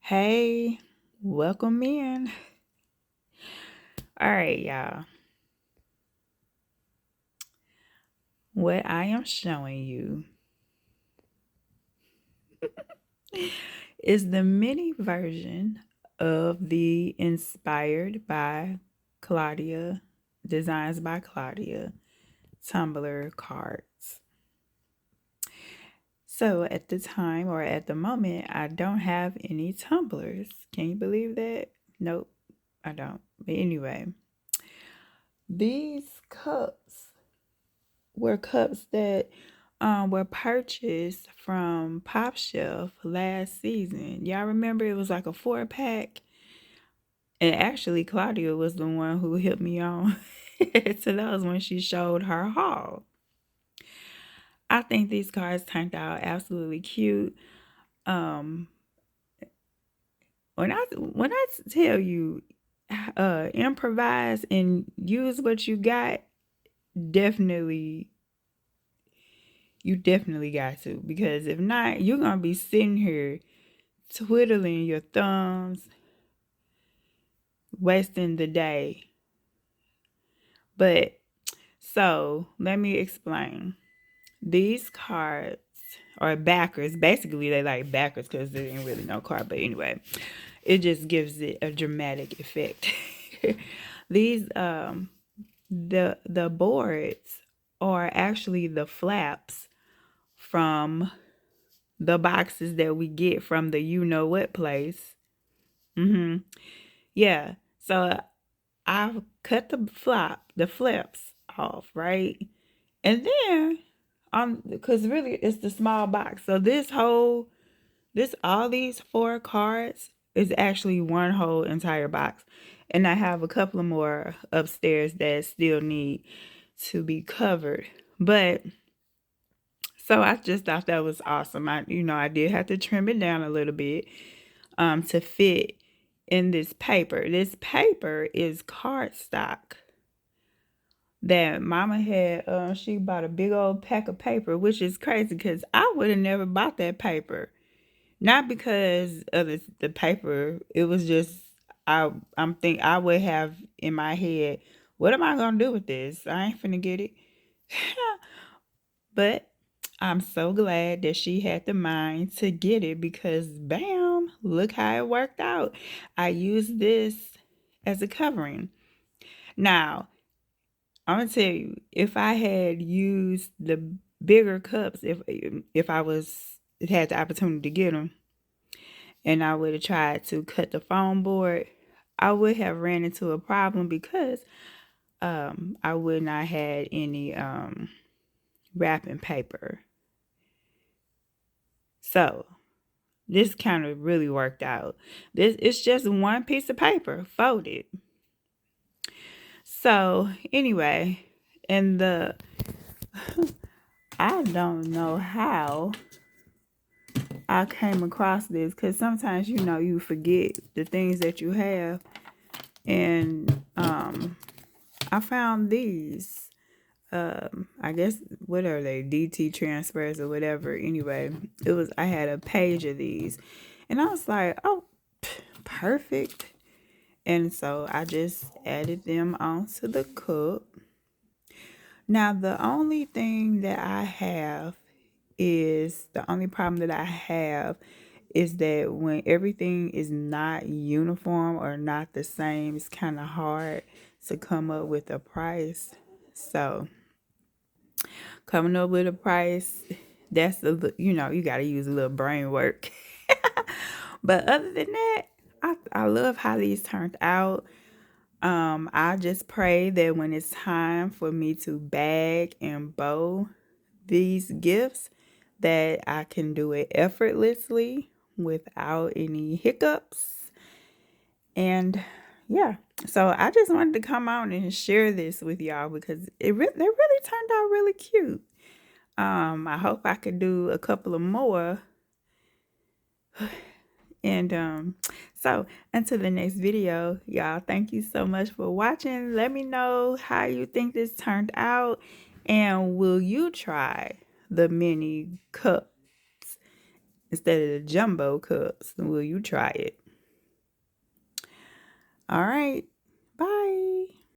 Hey, welcome in. All right, y'all. What I am showing you is the mini version of the Inspired by Claudia, Designs by Claudia Tumblr cards. So at the time or at the moment, I don't have any tumblers. Can you believe that? Nope, I don't. But anyway, these cups were cups that were purchased from Pop Shelf last season. Y'all remember it was like a 4-pack? And actually, Claudia was the one who hit me on to those when she showed her haul. I think these cards turned out absolutely cute. Um, when I tell you, improvise and use what you got, definitely you definitely got to, because if not, you're gonna be sitting here twiddling your thumbs, wasting the day. But so let me explain. These cards are backers. Basically, they like backers because there ain't really no card. But anyway, it just gives it a dramatic effect. These the boards are actually the flaps from the boxes that we get from the you know what place. Yeah. So I cut the flips off, right? And then because really it's the small box. So all these 4 cards is actually one whole entire box. And I have a couple of more upstairs that still need to be covered. But so I just thought that was awesome. I did have to trim it down a little bit to fit in this paper. This paper is cardstock that mama had. She bought a big old pack of paper, which is crazy because I would have never bought that paper. Not because of the paper. It was just I would have in my head, what am I gonna do with this? I ain't finna get it. But I'm so glad that she had the mind to get it because bam, look how it worked out. I used this as a covering. Now, I'm gonna tell you, if I had used the bigger cups, if I was had the opportunity to get them, and I would have tried to cut the foam board, I would have ran into a problem because I would not had any wrapping paper. So this kind of really worked out. This it's just one piece of paper folded. So anyway, and the I don't know how I came across this because sometimes you forget the things that you have, and I found these. I guess what are they, DT transfers or whatever. Anyway, I had a page of these, and I was like, oh, perfect. And so I just added them onto the cup. Now the only thing that I have the only problem that I have is that when everything is not uniform or not the same, it's kind of hard to come up with a price. So coming up with a price, you got to use a little brain work. But other than that, I love how these turned out. I just pray that when it's time for me to bag and bow these gifts, that I can do it effortlessly without any hiccups. And yeah, so I just wanted to come out and share this with y'all because they really turned out really cute. I hope I could do a couple of more. And so until the next video, y'all, thank you so much for watching. Let me know how you think this turned out, and will you try the mini cups instead of the jumbo cups. Will you try it? All right.